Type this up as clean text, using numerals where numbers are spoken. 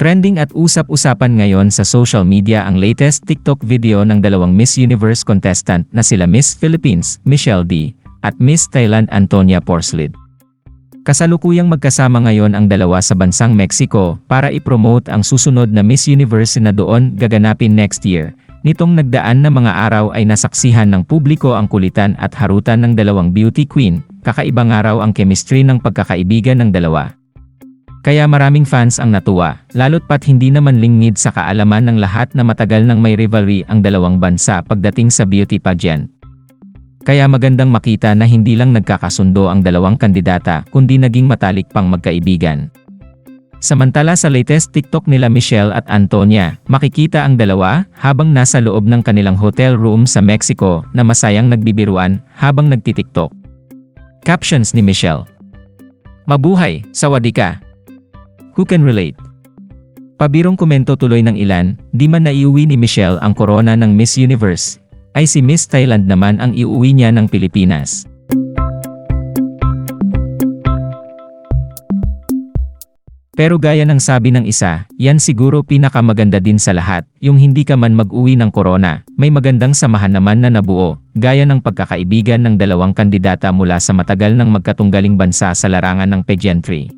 Trending at usap-usapan ngayon sa social media ang latest TikTok video ng dalawang Miss Universe contestant na sila Miss Philippines, Michelle D, at Miss Thailand, Antonia Porslid. Kasalukuyang magkasama ngayon ang dalawa sa bansang Mexico para i-promote ang susunod na Miss Universe na doon gaganapin next year. Nitong nagdaan na mga araw ay nasaksihan ng publiko ang kulitan at harutan ng dalawang beauty queen, kakaibang araw ang chemistry ng pagkakaibigan ng dalawa. Kaya maraming fans ang natuwa, lalo't pat hindi naman lingid sa kaalaman ng lahat na matagal nang may rivalry ang dalawang bansa pagdating sa beauty pageant. Kaya magandang makita na hindi lang nagkakasundo ang dalawang kandidata kundi naging matalik pang magkaibigan. Samantala sa latest TikTok nila Michelle at Antonia, makikita ang dalawa habang nasa loob ng kanilang hotel room sa Mexico na masayang nagbibiruan habang nagtitiktok. Captions ni Michelle: "Mabuhay, sawadika. Who can relate?" Pabirong komento tuloy ng ilan, di man naiuwi ni Michelle ang korona ng Miss Universe, ay si Miss Thailand naman ang iuwi niya ng Pilipinas. Pero gaya ng sabi ng isa, yan siguro pinakamaganda din sa lahat, yung hindi ka man mag-uwi ng korona, may magandang samahan naman na nabuo, gaya ng pagkakaibigan ng dalawang kandidata mula sa matagal ng magkatunggaling bansa sa larangan ng pageantry.